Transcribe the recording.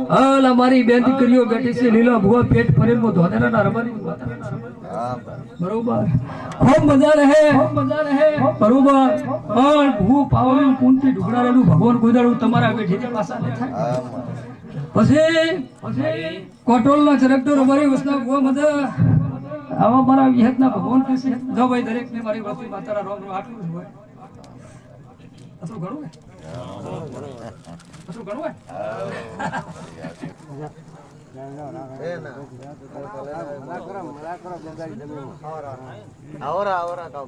હાલ અમારી બેન દીકરીઓ બેઠી છે લીલા ભુવા પેટ ફરી ધોધેરા રમવાની બરોબર ખૂબ મજા રહે બરોબર પણ ભૂ પાવડી કુંતી ઢુકડારેલું ભગવાન કુદાડું તમારા બેઠી પાછા ન થાય પછી કોટોલના ચરકટો અમારી વસના ભુવા મજા આવા મારા વિહતના ભગવાન કહેશે જો ભાઈ દરેક ને મારી વસ્તી માતારા રોગ આટલું જ હોય અસું ઘણું ને અસું ઘણું હે આવરા કાવ